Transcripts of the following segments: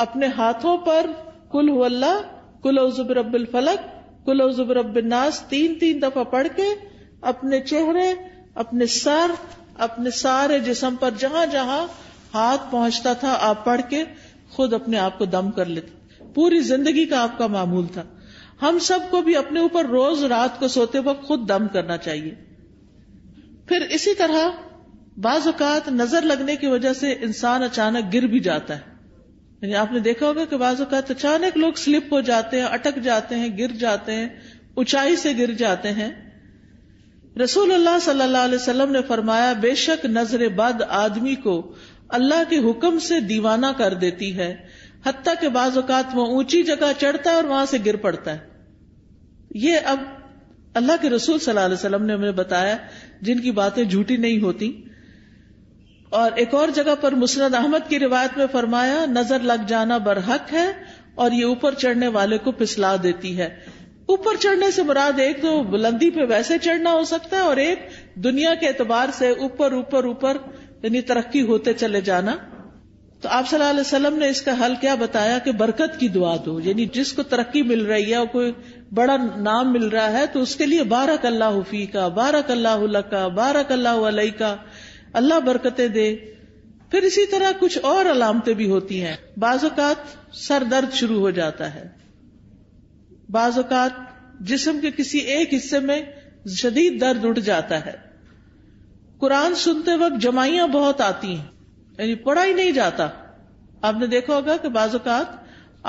اپنے ہاتھوں پر قل هو اللہ، قل اعوذ برب الفلق، قل اعوذ برب الناس 3 دفعہ پڑھ کے اپنے چہرے، اپنے سر، اپنے سارے جسم پر جہاں جہاں ہاتھ پہنچتا تھا آپ پڑھ کے خود اپنے آپ کو دم کر لیتے. پوری زندگی کا آپ کا معمول تھا. ہم سب کو بھی اپنے اوپر روز رات کو سوتے وقت خود دم کرنا چاہیے. پھر اسی طرح بعض اوقات نظر لگنے کی وجہ سے انسان اچانک گر بھی جاتا ہے. یعنی آپ نے دیکھا ہوگا کہ بعض اوقات اچانک لوگ سلپ ہو جاتے ہیں، اٹک جاتے ہیں، گر جاتے ہیں، اونچائی سے گر جاتے ہیں. رسول اللہ صلی اللہ علیہ وسلم نے فرمایا بے شک نظر بد آدمی کو اللہ کے حکم سے دیوانہ کر دیتی ہے، حتیٰ کہ بعض اوقات وہ اونچی جگہ چڑھتا ہے اور وہاں سے گر پڑتا ہے. یہ اب اللہ کے رسول صلی اللہ علیہ وسلم نے ہمیں بتایا جن کی باتیں جھوٹی نہیں ہوتی. اور ایک اور جگہ پر مسند احمد کی روایت میں فرمایا نظر لگ جانا برحق ہے اور یہ اوپر چڑھنے والے کو پھسلا دیتی ہے. اوپر چڑھنے سے مراد ایک تو بلندی پہ ویسے چڑھنا ہو سکتا ہے اور ایک دنیا کے اعتبار سے اوپر اوپر اوپر یعنی ترقی ہوتے چلے جانا. تو آپ صلی اللہ علیہ وسلم نے اس کا حل کیا بتایا کہ برکت کی دعا دو. یعنی جس کو ترقی مل رہی ہے اور کوئی بڑا نام مل رہا ہے تو اس کے لیے بارک اللہ فیکا، بارک اللہ لکا، بارک اللہ علیکا، اللہ برکتیں دے. پھر اسی طرح کچھ اور علامتیں بھی ہوتی ہیں. بعض اوقات سر درد شروع ہو جاتا ہے، بعض اوقات جسم کے کسی ایک حصے میں شدید درد اٹھ جاتا ہے. قرآن سنتے وقت جمائیاں بہت آتی ہیں، یعنی پڑھا ہی نہیں جاتا. آپ نے دیکھا ہوگا کہ بعض اوقات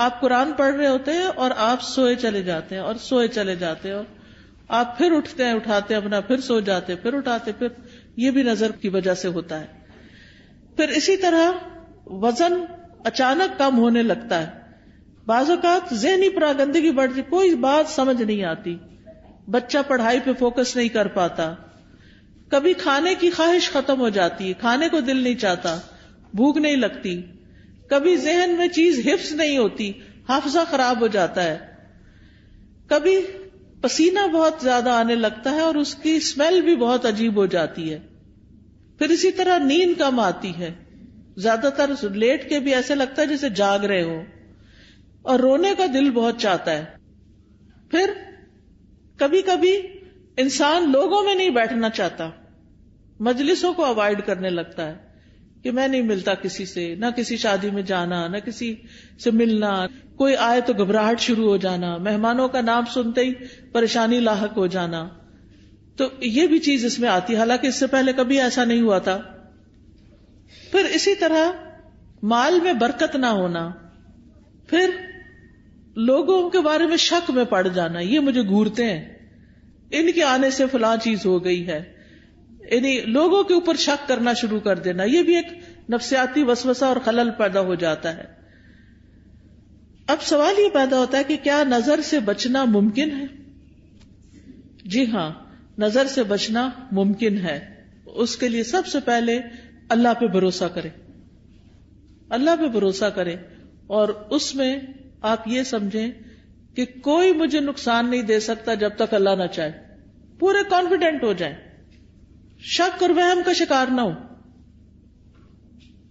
آپ قرآن پڑھ رہے ہوتے ہیں اور آپ سوئے چلے جاتے ہیں اور سوئے چلے جاتے ہیں اور آپ پھر اٹھتے ہیں، اٹھاتے اپنا، پھر سو جاتے، پھر اٹھاتے، پھر یہ بھی نظر کی وجہ سے ہوتا ہے. پھر اسی طرح وزن اچانک کم ہونے لگتا ہے. بعض اوقات ذہنی پراگندگی بڑھتی، کوئی بات سمجھ نہیں آتی، بچہ پڑھائی پہ فوکس نہیں کر پاتا. کبھی کھانے کی خواہش ختم ہو جاتی ہے، کھانے کو دل نہیں چاہتا، بھوک نہیں لگتی. کبھی ذہن میں چیز حفظ نہیں ہوتی، حافظہ خراب ہو جاتا ہے. کبھی پسینہ بہت زیادہ آنے لگتا ہے اور اس کی اسمیل بھی بہت عجیب ہو جاتی ہے. پھر اسی طرح نیند کم آتی ہے، زیادہ تر لیٹ کے بھی ایسے لگتا ہے جیسے جاگ رہے ہو، اور رونے کا دل بہت چاہتا ہے. پھر کبھی کبھی انسان لوگوں میں نہیں بیٹھنا چاہتا، مجلسوں کو اوائڈ کرنے لگتا ہے کہ میں نہیں ملتا کسی سے، نہ کسی شادی میں جانا، نہ کسی سے ملنا. کوئی آئے تو گھبراہٹ شروع ہو جانا، مہمانوں کا نام سنتے ہی پریشانی لاحق ہو جانا. تو یہ بھی چیز اس میں آتی ہے، حالانکہ اس سے پہلے کبھی ایسا نہیں ہوا تھا. پھر اسی طرح مال میں برکت نہ ہونا، پھر لوگوں کے بارے میں شک میں پڑ جانا، یہ مجھے گھورتے ہیں، ان کے آنے سے فلاں چیز ہو گئی ہے، یعنی لوگوں کے اوپر شک کرنا شروع کر دینا. یہ بھی ایک نفسیاتی وسوسہ اور خلل پیدا ہو جاتا ہے. اب سوال یہ پیدا ہوتا ہے کہ کیا نظر سے بچنا ممکن ہے؟ جی ہاں، نظر سے بچنا ممکن ہے. اس کے لیے سب سے پہلے اللہ پہ بھروسہ کرے، اللہ پہ بھروسہ کرے، اور اس میں آپ یہ سمجھیں کہ کوئی مجھے نقصان نہیں دے سکتا جب تک اللہ نہ چاہے. پورے کانفیڈنٹ ہو جائیں، شک اور وہم کا شکار نہ ہو.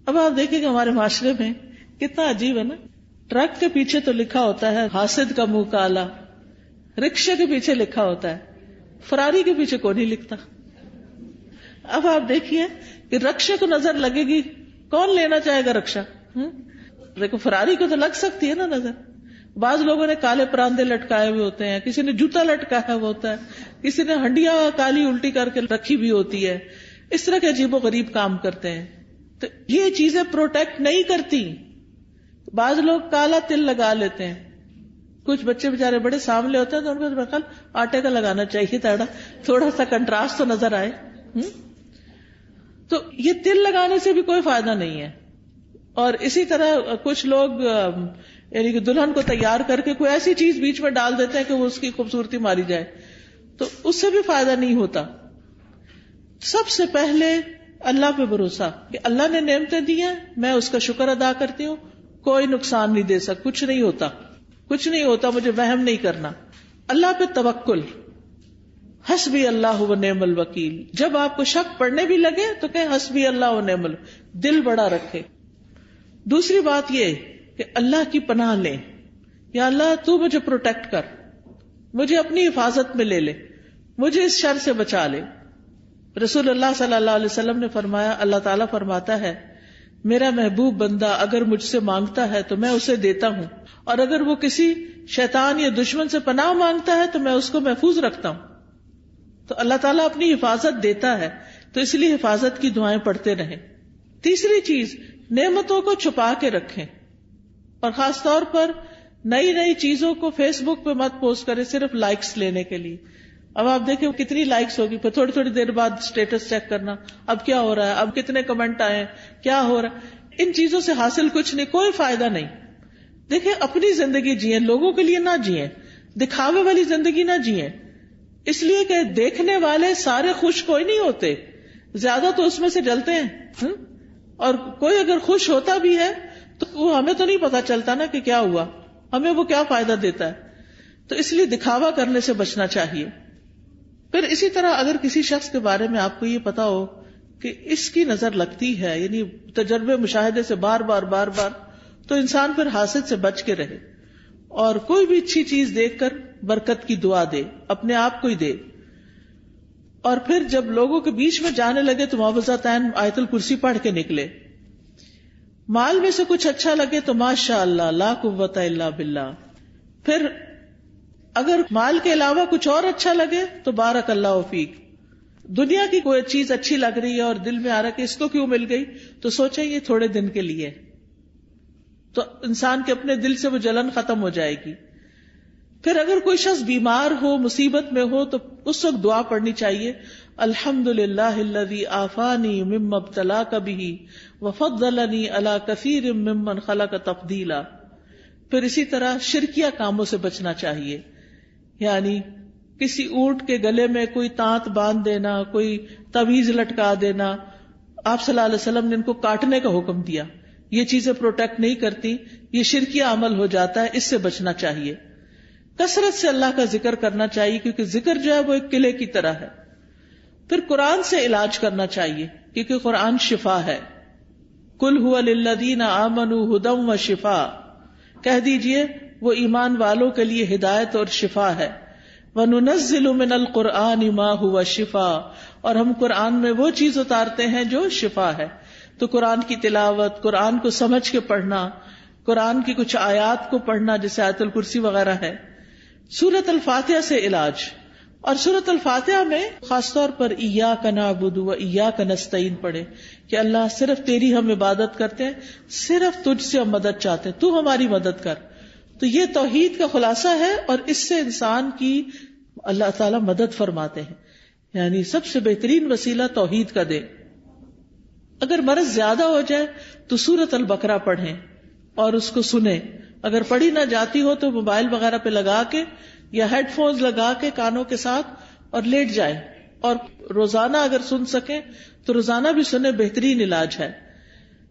اب آپ دیکھیں کہ ہمارے معاشرے میں کتنا عجیب ہے نا، ٹرک کے پیچھے تو لکھا ہوتا ہے حاسد کا منہ کالا، رکشے کے پیچھے لکھا ہوتا ہے، فراری کے پیچھے کون نہیں لکھتا. اب آپ دیکھیے کہ رکشے کو نظر لگے گی، کون لینا چاہے گا رکشا؟ دیکھو فراری کو تو لگ سکتی ہے نا نظر. بعض لوگوں نے کالے پراندے لٹکائے ہوئے ہوتے ہیں، کسی نے جوتا لٹکایا ہوا ہوتا ہے، کسی نے ہنڈیا کالی الٹی کر کے رکھی بھی ہوتی ہے. اس طرح کے عجیب و غریب کام کرتے ہیں. تو یہ چیزیں پروٹیکٹ نہیں کرتی. بعض لوگ کالا تل لگا لیتے ہیں، کچھ بچے بےچارے بڑے سامنے ہوتے ہیں تو ان کو میرا خیال آٹے کا لگانا چاہیے تھوڑا سا کنٹراسٹ تو نظر آئے. تو یہ تل لگانے سے بھی کوئی فائدہ نہیں ہے. اور اسی طرح کچھ لوگ یعنی کہ دلہن کو تیار کر کے کوئی ایسی چیز بیچ میں ڈال دیتے ہیں کہ وہ اس کی خوبصورتی ماری جائے، تو اس سے بھی فائدہ نہیں ہوتا. سب سے پہلے اللہ پہ بھروسہ کہ اللہ نے نعمتیں دی ہیں، میں اس کا شکر ادا کرتی ہوں، کوئی نقصان نہیں دے سکتا، کچھ نہیں ہوتا، کچھ نہیں ہوتا، مجھے وہم نہیں کرنا. اللہ پہ توکل، حسبی اللہ و نعم الوکیل. جب آپ کو شک پڑنے بھی لگے تو کہیں حسبی اللہ و نعم الوکیل، دل بڑا رکھے. دوسری بات یہ کہ کہ اللہ کی پناہ لیں، یا اللہ تو مجھے پروٹیکٹ کر، مجھے اپنی حفاظت میں لے لے، مجھے اس شر سے بچا لے۔ رسول اللہ صلی اللہ علیہ وسلم نے فرمایا، اللہ تعالیٰ فرماتا ہے میرا محبوب بندہ اگر مجھ سے مانگتا ہے تو میں اسے دیتا ہوں، اور اگر وہ کسی شیطان یا دشمن سے پناہ مانگتا ہے تو میں اس کو محفوظ رکھتا ہوں۔ تو اللہ تعالیٰ اپنی حفاظت دیتا ہے، تو اس لیے حفاظت کی دعائیں پڑھتے رہیں۔ تیسری چیز، نعمتوں کو چھپا کے رکھیں، اور خاص طور پر نئی نئی چیزوں کو فیس بک پہ مت پوسٹ کریں صرف لائکس لینے کے لیے۔ اب آپ دیکھیں کتنی لائکس ہوگی، پھر تھوڑی تھوڑی دیر بعد اسٹیٹس چیک کرنا، اب کیا ہو رہا ہے، اب کتنے کمنٹ آئے، کیا ہو رہا ہے۔ ان چیزوں سے حاصل کچھ نہیں، کوئی فائدہ نہیں۔ دیکھیں اپنی زندگی جئیں، لوگوں کے لیے نہ جئیں، دکھاوے والی زندگی نہ جئیں، اس لیے کہ دیکھنے والے سارے خوش کوئی نہیں ہوتے، زیادہ تو اس میں سے جلتے ہیں، اور کوئی اگر خوش ہوتا بھی ہے تو وہ ہمیں تو نہیں پتا چلتا نا کہ کیا ہوا، ہمیں وہ کیا فائدہ دیتا ہے۔ تو اس لیے دکھاوا کرنے سے بچنا چاہیے۔ پھر اسی طرح اگر کسی شخص کے بارے میں آپ کو یہ پتا ہو کہ اس کی نظر لگتی ہے، یعنی تجربے مشاہدے سے بار بار تو انسان پھر حاسد سے بچ کے رہے، اور کوئی بھی اچھی چیز دیکھ کر برکت کی دعا دے، اپنے آپ کو ہی دے۔ اور پھر جب لوگوں کے بیچ میں جانے لگے تو معوذتین آیت الکرسی پڑھ کے نکلے۔ مال میں سے کچھ اچھا لگے تو ماشاء اللہ لا قوت الا باللہ۔ پھر اگر مال کے علاوہ کچھ اور اچھا لگے تو بارک اللہ فیک۔ دنیا کی کوئی چیز اچھی لگ رہی ہے اور دل میں آ رہا ہے کہ اس کو کیوں مل گئی، تو سوچیں یہ تھوڑے دن کے لیے، تو انسان کے اپنے دل سے وہ جلن ختم ہو جائے گی۔ پھر اگر کوئی شخص بیمار ہو، مصیبت میں ہو، تو اس وقت دعا پڑھنی چاہیے، الحمدللہ الذی عافانی مما ابتلاک بہ وفضلنی علی کثیر ممن خلق تفضیلا۔ پھر اسی طرح شرکیہ کاموں سے بچنا چاہیے، یعنی کسی اونٹ کے گلے میں کوئی تانت باندھ دینا، کوئی تعویذ لٹکا دینا۔ آپ صلی اللہ علیہ وسلم نے ان کو کاٹنے کا حکم دیا، یہ چیزیں پروٹیکٹ نہیں کرتی، یہ شرکیہ عمل ہو جاتا ہے، اس سے بچنا چاہیے۔ کثرت سے اللہ کا ذکر کرنا چاہیے، کیونکہ ذکر جو ہے وہ ایک قلعے کی طرح ہے۔ پھر قرآن سے علاج کرنا چاہیے، کیونکہ قرآن شفا ہے۔ قل ھو للذین آمنوا ھدی وشفاء، کہہ دیجئے وہ ایمان والوں کے لیے ہدایت اور شفا ہے۔ وَنُنَزِّلُ مِنَ الْقُرْآنِ مَا هُوَ شِفَاء، اور ہم قرآن میں وہ چیز اتارتے ہیں جو شفا ہے۔ تو قرآن کی تلاوت، قرآن کو سمجھ کے پڑھنا، قرآن کی کچھ آیات کو پڑھنا جیسے آیت الکرسی وغیرہ ہے۔ سورۃ الفاتحہ سے علاج، اور سورۃ الفاتحہ میں خاص طور پر ایاک نعبد و ایاک نستعین پڑھے کہ اللہ صرف تیری ہم عبادت کرتے ہیں، صرف تجھ سے ہم مدد چاہتے ہیں، تو ہماری مدد کر۔ تو یہ توحید کا خلاصہ ہے، اور اس سے انسان کی اللہ تعالی مدد فرماتے ہیں، یعنی سب سے بہترین وسیلہ توحید کا دے۔ اگر مرض زیادہ ہو جائے تو سورۃ البقرہ پڑھیں اور اس کو سنیں، اگر پڑھی نہ جاتی ہو تو موبائل وغیرہ پہ لگا کے یا ہیڈ فونز لگا کے کانوں کے ساتھ اور لیٹ جائیں، اور روزانہ اگر سن سکیں تو روزانہ بھی سنیں، بہترین علاج ہے۔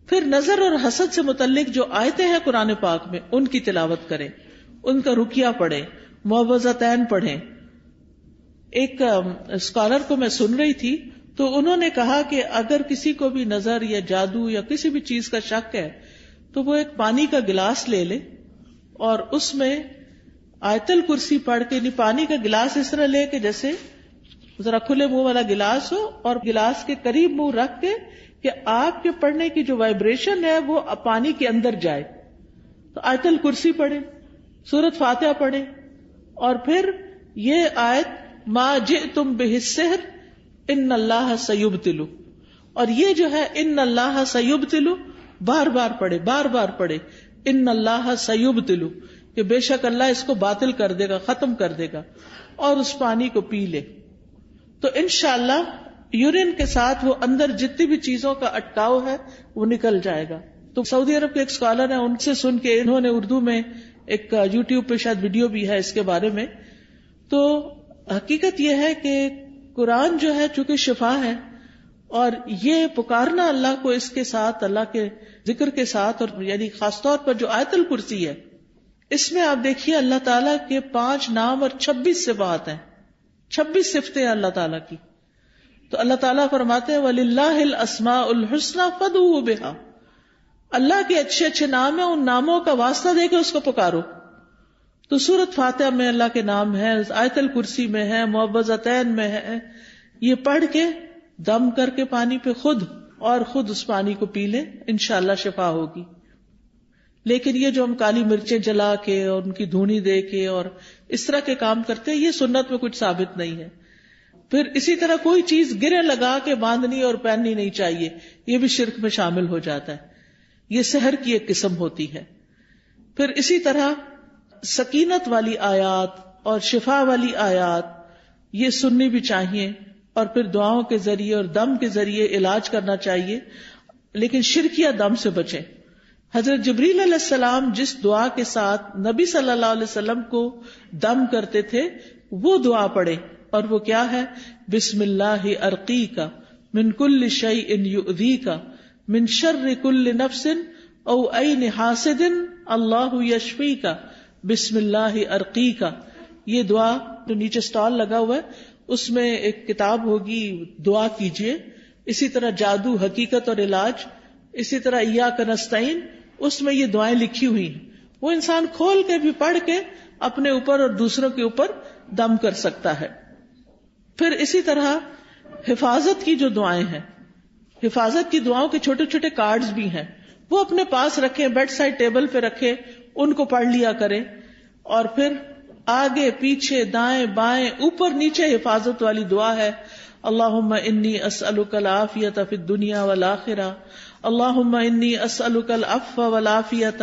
پھر نظر اور حسد سے متعلق جو آیتیں ہیں قرآن پاک میں ان کی تلاوت کریں، ان کا رقیہ پڑھیں، معوذتین پڑھیں۔ ایک اسکالر کو میں سن رہی تھی تو انہوں نے کہا کہ اگر کسی کو بھی نظر یا جادو یا کسی بھی چیز کا شک ہے تو وہ ایک پانی کا گلاس لے لے اور اس میں آیت الکرسی پڑھ کے، نہیں پانی کا گلاس اس طرح لے کہ جیسے ذرا کھلے منہ والا گلاس ہو، اور گلاس کے قریب منہ رکھ کے کہ آپ کے پڑھنے کی جو وائبریشن ہے وہ پانی کے اندر جائے۔ تو آیت الکرسی پڑھیں، سورۃ فاتحہ پڑھیں، اور پھر یہ آیت ما جئتم بہ السحر ان اللہ سیبطل، اور یہ جو ہے ان اللہ سیبطل بار بار پڑھے ان اللہ سیبطل، کہ بے شک اللہ اس کو باطل کر دے گا، ختم کر دے گا، اور اس پانی کو پی لے تو انشاءاللہ یورین کے ساتھ وہ اندر جتنی بھی چیزوں کا اٹکاؤ ہے وہ نکل جائے گا۔ تو سعودی عرب کے ایک اسکالر ہیں، ان سے سن کے انہوں نے اردو میں ایک یوٹیوب پہ شاید ویڈیو بھی ہے اس کے بارے میں۔ تو حقیقت یہ ہے کہ قرآن جو ہے چونکہ شفا ہے، اور یہ پکارنا اللہ کو اس کے ساتھ، اللہ کے ذکر کے ساتھ، اور یعنی خاص طور پر جو آیت الکرسی ہے، اس میں آپ دیکھیے اللہ تعالیٰ کے 5 نام اور 26 صفات ہیں، 26 صفتیں ہیں اللہ تعالیٰ کی۔ تو اللہ تعالیٰ فرماتے ہیں وَلِلَّهِ الْأَسْمَاءُ الْحُسْنَى فَادْعُوهُ بِهَا، اللہ کے اچھے اچھے نام ہیں، ان ناموں کا واسطہ دے کے اس کو پکارو. تو سورۃ فاتحہ میں اللہ کے نام ہے، آیت الکرسی میں ہے، معوذتین میں ہے. یہ پڑھ کے دم کر کے پانی پہ خود اس پانی کو پی لیں، انشاءاللہ شفا ہوگی. لیکن یہ جو ہم کالی مرچیں جلا کے اور ان کی دھونی دے کے اور اس طرح کے کام کرتے ہیں، یہ سنت میں کچھ ثابت نہیں ہے. پھر اسی طرح کوئی چیز گرے لگا کے باندھنی اور پہننی نہیں چاہیے، یہ بھی شرک میں شامل ہو جاتا ہے. یہ سحر کی ایک قسم ہوتی ہے. پھر اسی طرح سکینت والی آیات اور شفا والی آیات یہ سننی بھی چاہیے، اور پھر دعاؤں کے ذریعے اور دم کے ذریعے علاج کرنا چاہیے، لیکن شرکیہ دم سے بچیں. حضرت جبریل علیہ السلام جس دعا کے ساتھ نبی صلی اللہ علیہ وسلم کو دم کرتے تھے وہ دعا پڑھیں، اور وہ کیا ہے؟ بسم اللہ ارقیک من کل شیء یؤذیک من شر کل نفس او عین حاسد اللہ یشفیک بسم اللہ ارقیک. یہ دعا جو نیچے سٹال لگا ہوا ہے اس میں ایک کتاب ہوگی، دعا کیجئے. اسی طرح جادو، حقیقت اور علاج، اسی طرح ایاک نستعین، اس میں یہ دعائیں لکھی ہوئی ہیں. وہ انسان کھول کے بھی پڑھ کے اپنے اوپر اور دوسروں کے اوپر دم کر سکتا ہے. پھر اسی طرح حفاظت کی جو دعائیں ہیں، حفاظت کی دعاؤں کے چھوٹے چھوٹے کارڈز بھی ہیں، وہ اپنے پاس رکھیں، بیڈ سائڈ ٹیبل پہ رکھیں، ان کو پڑھ لیا کریں. اور پھر آگے پیچھے دائیں بائیں اوپر نیچے حفاظت والی دعا ہے، اللہم انی اسألک العافیۃ فی الدنیا والآخرہ، اللہم انی اسألک العفو والعافیۃ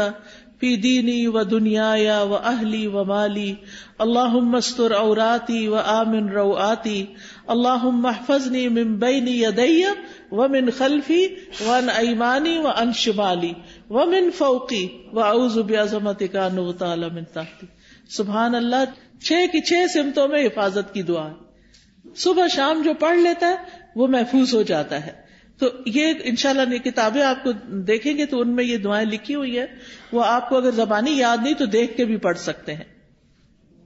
فی دینی و دنیای و اہلی و مالی، اللہم استر عوراتی و آمن روآتی، اللہم احفظنی من بین یدی ومن خلفی وعن ایمانی وعن شمالی ومن فوقی واعوذ بعظمتک ان اغتال من تحتی. سبحان اللہ، 6 کی 6 سمتوں میں حفاظت کی دعا ہے. صبح شام جو پڑھ لیتا ہے وہ محفوظ ہو جاتا ہے. تو یہ انشاءاللہ یہ کتابیں آپ کو دیکھیں گے تو ان میں یہ دعائیں لکھی ہوئی ہے، وہ آپ کو اگر زبانی یاد نہیں تو دیکھ کے بھی پڑھ سکتے ہیں.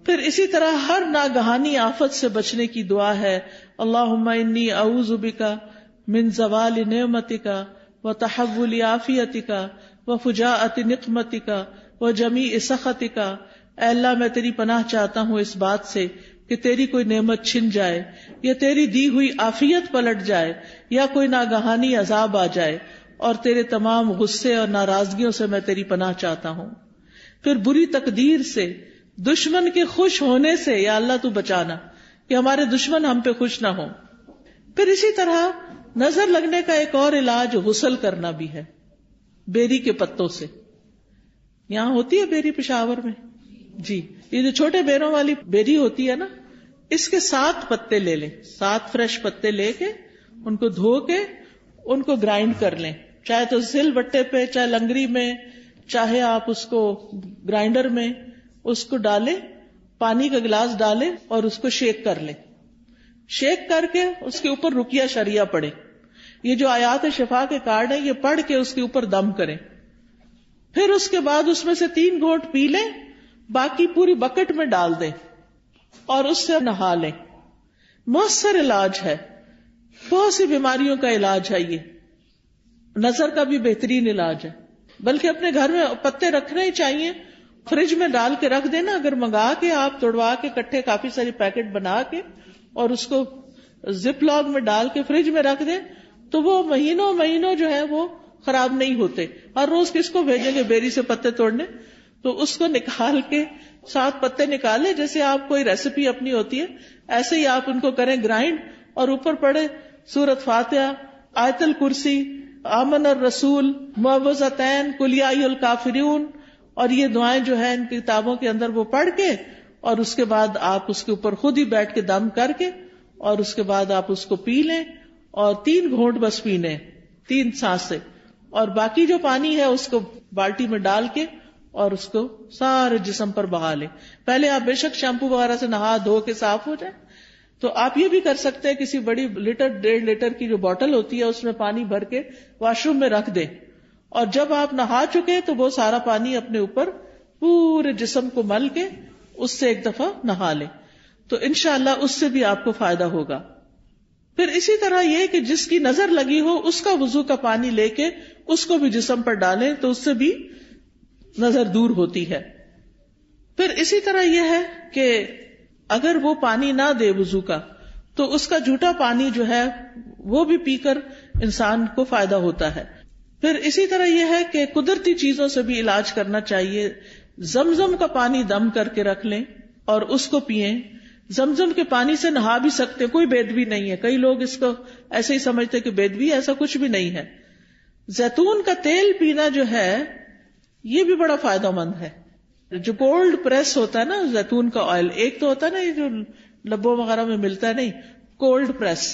پھر اسی طرح ہر ناگہانی آفت سے بچنے کی دعا ہے، اللہم انی اعوذ بک من زوال نعمتک وتحول عافیتک وفجاءۃ نقمتک وجمیع سخطک. اے اللہ میں تیری پناہ چاہتا ہوں اس بات سے کہ تیری کوئی نعمت چھن جائے، یا تیری دی ہوئی عافیت پلٹ جائے، یا کوئی ناگہانی عذاب آ جائے، اور تیرے تمام غصے اور ناراضگیوں سے میں تیری پناہ چاہتا ہوں. پھر بری تقدیر سے، دشمن کے خوش ہونے سے یا اللہ تو بچانا کہ ہمارے دشمن ہم پہ خوش نہ ہوں. پھر اسی طرح نظر لگنے کا ایک اور علاج غسل کرنا بھی ہے، بیری کے پتوں سے. یہاں ہوتی ہے بیری پشاور میں؟ جی، یہ جو چھوٹے بیروں والی بیری ہوتی ہے نا، اس کے 7 پتے لے لیں، 7 فریش پتے لے کے ان کو دھو کے ان کو گرائنڈ کر لیں، چاہے تو سل بٹے پہ، چاہے لنگری میں، چاہے آپ اس کو گرائنڈر میں اس کو ڈالیں، پانی کا گلاس ڈالیں اور اس کو شیک کر لیں. شیک کر کے اس کے اوپر رقیہ شریعہ پڑھیں. یہ جو آیات شفا کے کارڈ ہیں یہ پڑھ کے اس کے اوپر دم کریں. پھر اس کے بعد اس میں سے 3 گھونٹ پی لیں، باقی پوری بکٹ میں ڈال دیں اور اس سے نہا لیں. مؤثر علاج ہے، بہت سی بیماریوں کا علاج ہے. یہ نظر کا بھی بہترین علاج ہے، بلکہ اپنے گھر میں پتے رکھنے ہی چاہیے. فریج میں ڈال کے رکھ دینا، اگر منگا کے آپ توڑوا کے کٹھے کافی ساری پیکٹ بنا کے اور اس کو زپ لاگ میں ڈال کے فریج میں رکھ دیں تو وہ مہینوں جو ہے وہ خراب نہیں ہوتے. ہر روز کس کو بھیجیں گے بیری سے پتے توڑنے؟ تو اس کو نکال کے 7 پتے نکالے، جیسے آپ کوئی ریسیپی اپنی ہوتی ہے ایسے ہی آپ ان کو کریں گرائنڈ، اور اوپر پڑھے سورۃ فاتحہ، آیت الکرسی، آمن الرسول، معوذتین، قل یا ایھا الکافرون، اور یہ دعائیں جو ہیں ان کتابوں کے اندر وہ پڑھ کے، اور اس کے بعد آپ اس کے اوپر خود ہی بیٹھ کے دم کر کے، اور اس کے بعد آپ اس کو پی لیں، اور 3 گھونٹ بس پینے، 3 سانسیں، اور باقی جو پانی ہے اس کو بالٹی میں ڈال کے اور اس کو سارے جسم پر بہا لیں. پہلے آپ بے شک شیمپو وغیرہ سے نہا دھو کے صاف ہو جائیں. تو آپ یہ بھی کر سکتے ہیں، کسی بڑی 1.5 لیٹر کی جو بوٹل ہوتی ہے اس میں پانی بھر کے واش روم میں رکھ دیں، اور جب آپ نہا چکے تو وہ سارا پانی اپنے اوپر پورے جسم کو مل کے اس سے ایک دفعہ نہا لیں. تو انشاءاللہ اس سے بھی آپ کو فائدہ ہوگا. پھر اسی طرح یہ کہ جس کی نظر لگی ہو اس کا وضو کا پانی لے کے اس کو بھی جسم پر ڈالیں تو اس سے بھی نظر دور ہوتی ہے. پھر اسی طرح یہ ہے کہ اگر وہ پانی نہ دے وضو کا تو اس کا جھوٹا پانی جو ہے وہ بھی پی کر انسان کو فائدہ ہوتا ہے. پھر اسی طرح یہ ہے کہ قدرتی چیزوں سے بھی علاج کرنا چاہیے. زمزم کا پانی دم کر کے رکھ لیں اور اس کو پئیں. زمزم کے پانی سے نہا بھی سکتے, کوئی بیدبی نہیں ہے. کئی لوگ اس کو ایسے ہی سمجھتے کہ بیدبی, ایسا کچھ بھی نہیں ہے. زیتون کا تیل پینا جو ہے یہ بھی بڑا فائدہ مند ہے. جو کولڈ پریس ہوتا ہے نا زیتون کا آئل, ایک تو ہوتا ہے نا یہ جو لبوں وغیرہ میں ملتا ہے, نہیں کولڈ پریس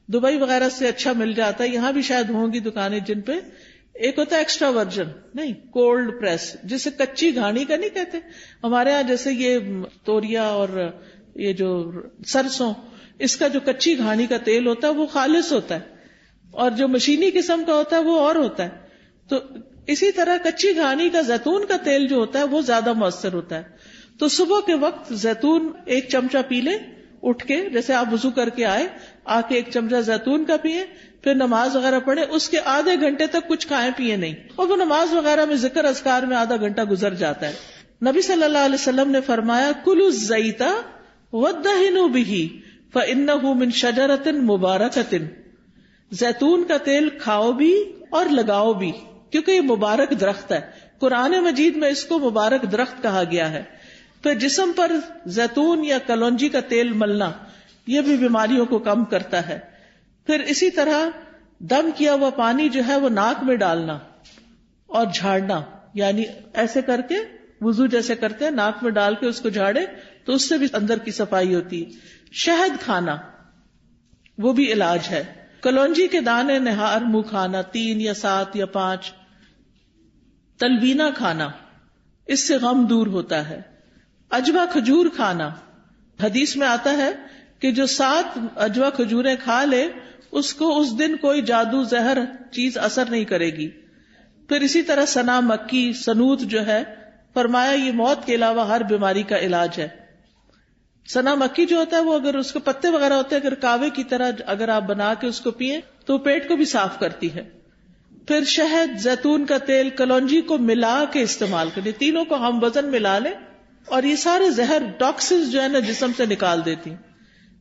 دبئی وغیرہ سے اچھا مل جاتا ہے, یہاں بھی شاید ہوں گی دکانیں جن پہ. ایک ہوتا ہے ایکسٹرا ورجن, نہیں کولڈ پریس, جسے کچی گھانی کا نہیں کہتے ہمارے ہاں, جیسے یہ توریا اور یہ جو سرسوں, اس کا جو کچی گھانی کا تیل ہوتا ہے وہ خالص ہوتا ہے, اور جو مشینی قسم کا ہوتا ہے وہ اور ہوتا ہے. تو اسی طرح کچی گھانی کا زیتون کا تیل جو ہوتا ہے وہ زیادہ مؤثر ہوتا ہے. تو صبح کے وقت زیتون 1 چمچہ پی لیں اٹھ کے, جیسے آپ وضو کر کے آئے آ کے 1 چمچہ زیتون کا پیئیں, پھر نماز وغیرہ پڑھیں. اس کے آدھے گھنٹے تک کچھ کھائیں پیئیں نہیں, اور وہ نماز وغیرہ میں ذکر اذکار میں آدھا گھنٹہ گزر جاتا ہے. نبی صلی اللہ علیہ وسلم نے فرمایا کلوا الزیت وادہنوا بہ فانہ من شجرۃ مبارکۃ, زیتون کا تیل کھاؤ بھی اور لگاؤ بھی, کیونکہ یہ مبارک درخت ہے. قرآن مجید میں اس کو مبارک درخت کہا گیا ہے. پھر جسم پر زیتون یا کلونجی کا تیل ملنا یہ بھی بیماریوں کو کم کرتا ہے. پھر اسی طرح دم کیا ہوا پانی جو ہے وہ ناک میں ڈالنا اور جھاڑنا, یعنی ایسے کر کے وضو جیسے کرتے ہیں ناک میں ڈال کے اس کو جھاڑے تو اس سے بھی اندر کی صفائی ہوتی ہے. شہد کھانا وہ بھی علاج ہے. کلونجی کے دانے نہار منہ کھانا 3 یا 7 یا 5. تلبینہ کھانا, اس سے غم دور ہوتا ہے. اجوا کھجور کھانا, حدیث میں آتا ہے کہ جو 7 اجوا کھجوریں کھا لے اس کو اس دن کوئی جادو زہر چیز اثر نہیں کرے گی. پھر اسی طرح سنا مکی سنوت جو ہے فرمایا یہ موت کے علاوہ ہر بیماری کا علاج ہے. سنا مکی جو ہوتا ہے وہ اگر اس کے پتے وغیرہ ہوتے ہیں, اگر کاوے کی طرح اگر آپ بنا کے اس کو پیئیں تو پیٹ کو بھی صاف کرتی ہے. پھر شہد, زیتون کا تیل, کلونجی کو ملا کے استعمال کریں, تینوں کو ہم وزن ملا لیں, اور یہ سارے زہر ٹاکسنز جو ہے نا جسم سے نکال دیتی ہیں.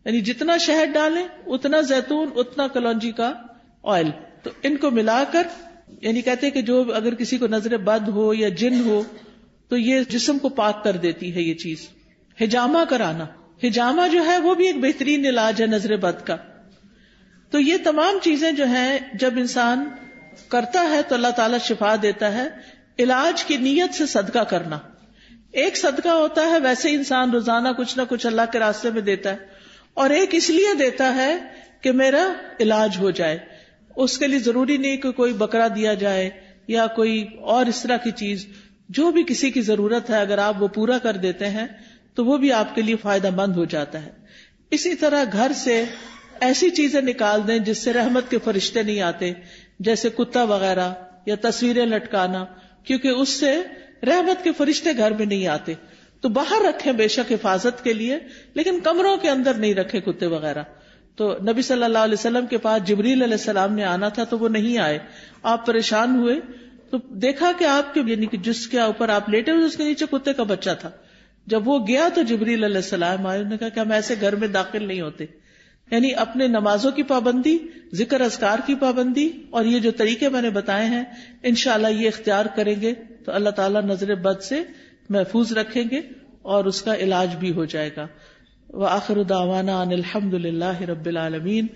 یعنی جتنا شہد ڈالیں اتنا زیتون اتنا کلونجی کا آئل, تو ان کو ملا کر, یعنی کہتے ہیں کہ جو اگر کسی کو نظر بد ہو یا جن ہو تو یہ جسم کو پاک کر دیتی ہے یہ چیز. حجامہ کرانا, حجامہ جو ہے وہ بھی ایک بہترین علاج ہے نظر بد کا. تو یہ تمام چیزیں جو ہیں جب انسان کرتا ہے تو اللہ تعالیٰ شفا دیتا ہے. علاج کی نیت سے صدقہ کرنا, ایک صدقہ ہوتا ہے ویسے انسان روزانہ کچھ نہ کچھ اللہ کے راستے میں دیتا ہے, اور ایک اس لیے دیتا ہے کہ میرا علاج ہو جائے. اس کے لیے ضروری نہیں کہ کوئی بکرا دیا جائے یا کوئی اور اس طرح کی چیز, جو بھی کسی کی ضرورت ہے اگر آپ وہ پورا کر دیتے ہیں تو وہ بھی آپ کے لیے فائدہ مند ہو جاتا ہے. اسی طرح گھر سے ایسی چیزیں نکال دیں جس سے رحمت کے فرشتے نہیں آتے, جیسے کتا وغیرہ یا تصویریں لٹکانا, کیونکہ اس سے رحمت کے فرشتے گھر میں نہیں آتے. تو باہر رکھیں بے شک حفاظت کے لیے, لیکن کمروں کے اندر نہیں رکھے کتے وغیرہ. تو نبی صلی اللہ علیہ وسلم کے پاس جبریل علیہ السلام نے آنا تھا تو وہ نہیں آئے. آپ پریشان ہوئے تو دیکھا کہ آپ کے یعنی کہ جس کے اوپر آپ لیٹے ہوئے اس کے نیچے کتے کا بچہ تھا. جب وہ گیا تو جبریل علیہ السلام آئے, انہوں نے کہا کہ ہم ایسے گھر میں داخل نہیں ہوتے. یعنی اپنے نمازوں کی پابندی, ذکر اذکار کی پابندی, اور یہ جو طریقے میں نے بتائے ہیں انشاءاللہ یہ اختیار کریں گے تو اللہ تعالیٰ نظر بد سے محفوظ رکھیں گے اور اس کا علاج بھی ہو جائے گا. وآخر دعوانا ان الحمد للہ رب العالمین.